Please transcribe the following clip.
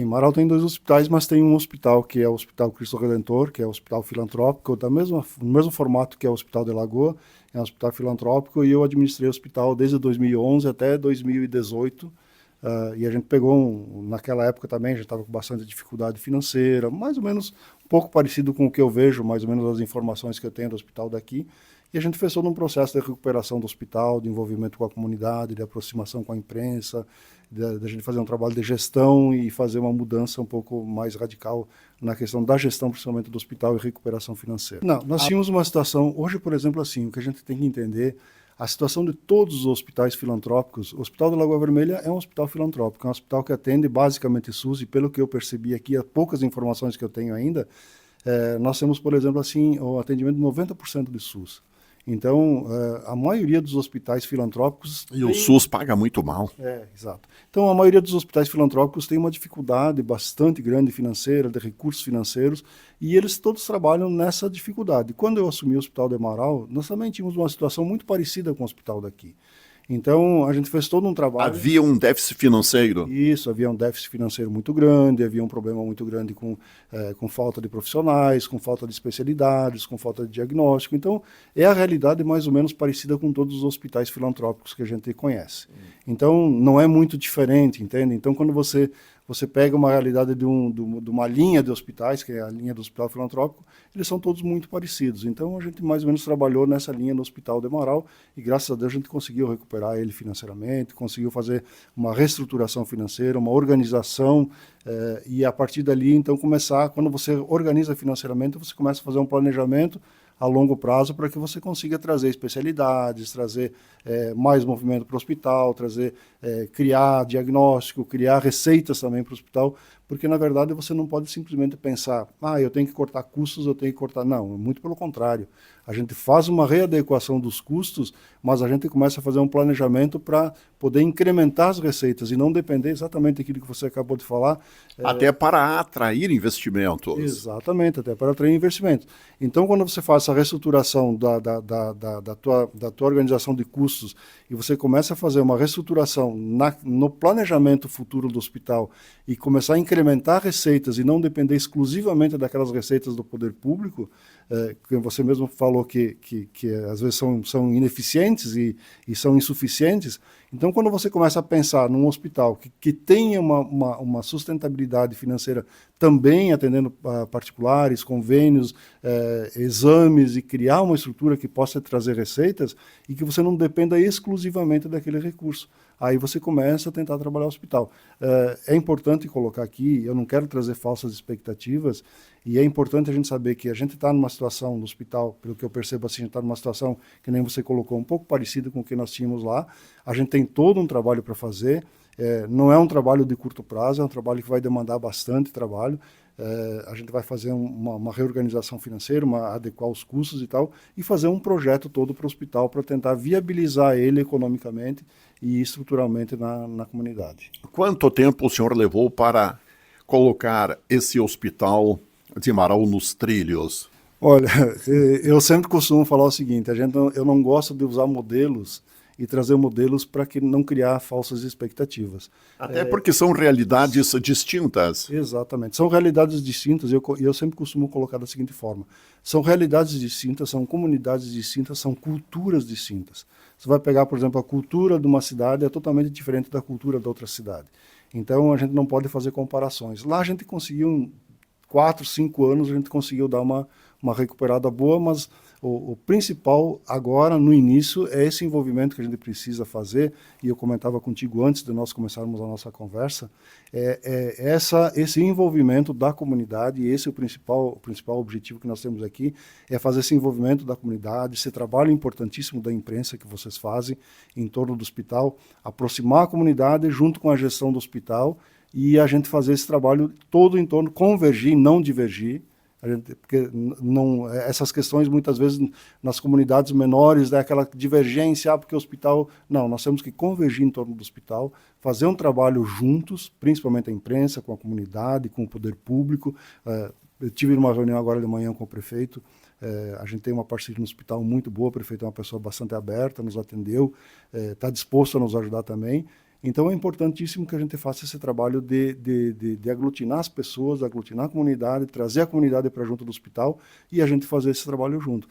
Em Marau tem 2 hospitais, mas tem um hospital que é o Hospital Cristo Redentor, que é o hospital filantrópico, no mesmo formato que é o Hospital de Lagoa, é um hospital filantrópico, e eu administrei o hospital desde 2011 até 2018. E a gente pegou, naquela época também, já estava com bastante dificuldade financeira, mais ou menos um pouco parecido com o que eu vejo, mais ou menos as informações que eu tenho do hospital daqui. E a gente fez todo um processo de recuperação do hospital, de envolvimento com a comunidade, de aproximação com a imprensa, de gente fazer um trabalho de gestão e fazer uma mudança um pouco mais radical na questão da gestão, principalmente do hospital, e recuperação financeira. Não, nós tínhamos uma situação, hoje, por exemplo, assim, o que a gente tem que entender, a situação de todos os hospitais filantrópicos, o Hospital da Lagoa Vermelha é um hospital filantrópico, é um hospital que atende basicamente SUS, e pelo que eu percebi aqui, há poucas informações que eu tenho ainda, nós temos, por exemplo, assim, o atendimento de 90% de SUS. Então, a maioria dos hospitais filantrópicos... E o SUS paga muito mal. Exato. Então, a maioria dos hospitais filantrópicos tem uma dificuldade bastante grande financeira, de recursos financeiros, e eles todos trabalham nessa dificuldade. Quando eu assumi o Hospital de Marau, nós também tínhamos uma situação muito parecida com o hospital daqui. Então, a gente fez todo um trabalho... Havia um déficit financeiro? Isso, havia um déficit financeiro muito grande, havia um problema muito grande com falta de profissionais, com falta de especialidades, com falta de diagnóstico. Então, é a realidade mais ou menos parecida com todos os hospitais filantrópicos que a gente conhece. Então, não é muito diferente, entende? Então, quando você pega uma realidade de uma linha de hospitais, que é a linha do Hospital Filantrópico, eles são todos muito parecidos. Então, a gente mais ou menos trabalhou nessa linha no Hospital de Marau e, graças a Deus, a gente conseguiu recuperar ele financeiramente, conseguiu fazer uma reestruturação financeira, uma organização, e a partir dali, então, quando você organiza financeiramente, você começa a fazer um planejamento a longo prazo para que você consiga trazer especialidades, trazer mais movimento para o hospital, criar diagnóstico, criar receitas também para o hospital, porque, na verdade, você não pode simplesmente pensar, eu tenho que cortar custos, eu tenho que cortar... Não, muito pelo contrário. A gente faz uma readequação dos custos, mas a gente começa a fazer um planejamento para poder incrementar as receitas e não depender exatamente daquilo que você acabou de falar. Até para atrair investimentos. Exatamente, até para atrair investimentos. Então, quando você faz essa reestruturação da tua organização de custos e você começa a fazer uma reestruturação no planejamento futuro do hospital e começar a incrementar receitas e não depender exclusivamente daquelas receitas do poder público, que você mesmo falou que às vezes são ineficientes e são insuficientes. Então, quando você começa a pensar num hospital que tenha uma sustentabilidade financeira também atendendo particulares, convênios, exames, e criar uma estrutura que possa trazer receitas e que você não dependa exclusivamente daquele recurso. Aí você começa a tentar trabalhar o hospital. É importante colocar aqui, eu não quero trazer falsas expectativas, e é importante a gente saber que a gente está numa situação no hospital, pelo que eu percebo assim, a gente está numa situação, que nem você colocou, um pouco parecida com o que nós tínhamos lá. A gente tem todo um trabalho para fazer, não é um trabalho de curto prazo, é um trabalho que vai demandar bastante trabalho. A gente vai fazer uma reorganização financeira, adequar os custos e tal, e fazer um projeto todo para o hospital para tentar viabilizar ele economicamente e estruturalmente na comunidade. Quanto tempo o senhor levou para colocar esse hospital de Marau nos trilhos? Olha, eu sempre costumo falar o seguinte, eu não gosto de usar modelos e trazer modelos para não criar falsas expectativas. Até porque são realidades distintas. Exatamente. São realidades distintas, e eu sempre costumo colocar da seguinte forma. São realidades distintas, são comunidades distintas, são culturas distintas. Você vai pegar, por exemplo, a cultura de uma cidade é totalmente diferente da cultura da outra cidade. Então, a gente não pode fazer comparações. Lá a gente conseguiu, 4, 5 anos, a gente conseguiu dar uma recuperada boa, mas o principal agora, no início, é esse envolvimento que a gente precisa fazer, e eu comentava contigo antes de nós começarmos a nossa conversa, esse envolvimento da comunidade, e esse é o principal objetivo que nós temos aqui, é fazer esse envolvimento da comunidade, esse trabalho importantíssimo da imprensa que vocês fazem em torno do hospital, aproximar a comunidade junto com a gestão do hospital, e a gente fazer esse trabalho todo em torno, convergir, não divergir, porque essas questões muitas vezes nas comunidades menores dá aquela divergência, porque o hospital... Não, nós temos que convergir em torno do hospital, fazer um trabalho juntos, principalmente a imprensa, com a comunidade, com o poder público. Eu tive uma reunião agora de manhã com o prefeito, a gente tem uma parceria no hospital muito boa, o prefeito é uma pessoa bastante aberta, nos atendeu, está disposto a nos ajudar também. Então é importantíssimo que a gente faça esse trabalho de aglutinar as pessoas, aglutinar a comunidade, trazer a comunidade para junto do hospital e a gente fazer esse trabalho junto.